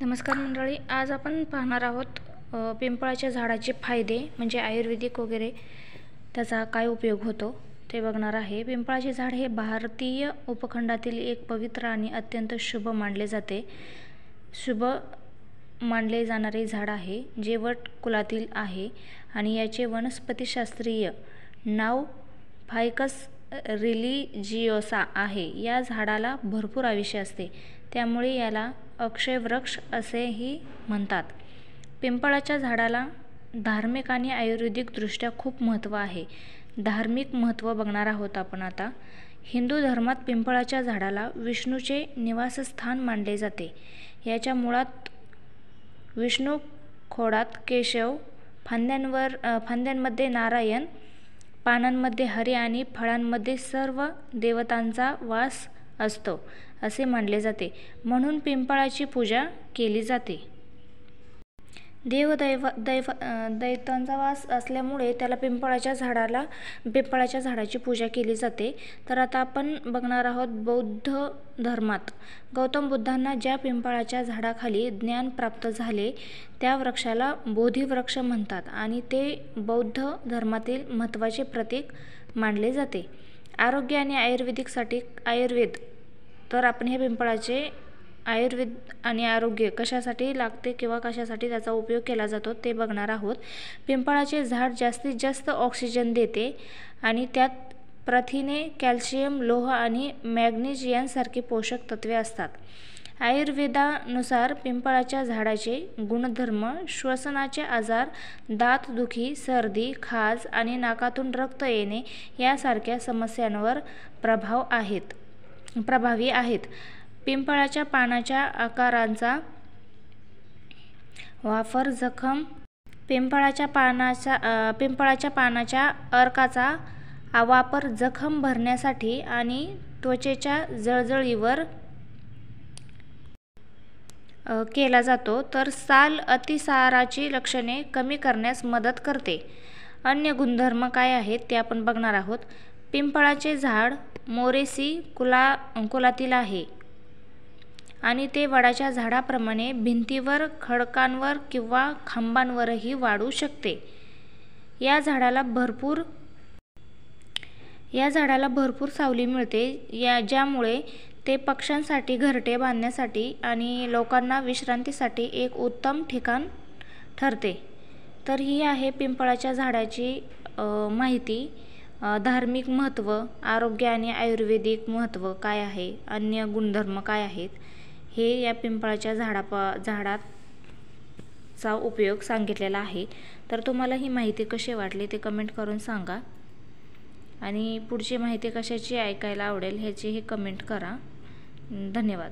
नमस्कार मंडळी, आज आपण पाहणार आहोत पिंपळाच्या झाडाचे फायदे म्हणजे आयुर्वेदिक वगैरे त्याचा काय उपयोग होतो ते बघणार आहे। पिंपळाचे झाड हे भारतीय उपखंडातील एक पवित्र आणि अत्यंत शुभ मानले जाणारे झाड आहे, जे वट कुलातील आहे आणि याचे वनस्पतिशास्त्रीय नाव फायकस रिलिजियोसा आहे। या झाडाला भरपूर आयुष्य असते, त्यामुळे याला अक्षय वृक्ष असेही म्हणतात। पिंपळाच्या झाडाला धार्मिक आणि आयुर्वेदिक दृष्ट्या खूप महत्त्व आहे। धार्मिक महत्त्व बघणार आहोत आपण आता। हिंदू धर्मात पिंपळाच्या झाडाला विष्णूचे निवासस्थान मानले जाते। याच्या मुळात विष्णू, खोडात केशव, फांद्यांमध्ये नारायण, पानांमध्ये हरी आणि फळांमध्ये सर्व देवतांचा वास असतो असे मानले जाते, म्हणून पिंपळाची पूजा केली जाते। दैवतांचा वास असल्यामुळे त्याला पिंपळाच्या झाडाची पूजा केली जाते। तर आता आपण बघणार आहोत बौद्ध धर्मात गौतम बुद्धांना ज्या पिंपळाच्या झाडाखाली ज्ञान प्राप्त झाले त्या वृक्षाला बोधिवृक्ष म्हणतात आणि ते बौद्ध धर्मातील महत्त्वाचे प्रतीक मानले जाते। आरोग्य आणि आयुर्वेद तर आपण हे पिंपळाचे आयुर्वेद आणि आरोग्य कशासाठी लागते किंवा कशासाठी त्याचा उपयोग केला जातो ते बघणार आहोत। पिंपळाचे झाड जास्तीत जास्त ऑक्सिजन देते आणि त्यात प्रथिने, कॅल्शियम, लोह आणि मॅग्नीज यांसारखी पोषक तत्वे असतात। आयुर्वेदानुसार पिंपळाच्या झाडाचे गुणधर्म श्वसनाचे आजार, दातदुखी, सर्दी, खाज आणि नाकातून रक्त येणे यासारख्या समस्यांवर प्रभावी आहेत। पिंपळाच्या पानाच्या आकारांचा वापर पिंपळाच्या पानाच्या अर्काचा वापर जखम भरण्यासाठी आणि त्वचेच्या जळजळीवर केला जातो, तर साल अतिसाराची लक्षणे कमी करण्यास मदत करते। अन्य गुणधर्म काय आहेत ते आपण बघणार आहोत। पिंपळाचे झाड मोरेसी कुलातील आहे आणि ते वडाच्या झाडाप्रमाणे भिंतीवर, खडकांवर किंवा खांबांवरही वाढू शकते। या झाडाला भरपूर सावली मिळते, ज्यामुळे ते पक्ष्यांसाठी घरटे बांधण्यासाठी आणि लोकांना विश्रांतीसाठी एक उत्तम ठिकाण ठरते। तर ही आहे पिंपळाच्या झाडाची माहिती। धार्मिक महत्त्व, आरोग्य आणि आयुर्वेदिक महत्त्व काय आहे, अन्य गुणधर्म काय आहेत, हे या पिंपळाच्या झाडाचा उपयोग सांगितलेला आहे। तर तुम्हाला ही माहिती कशी वाटली ते कमेंट करून सांगा आणि पुढची माहिती कशाची ऐकायला आवडेल ह्याचीही कमेंट करा। धन्यवाद।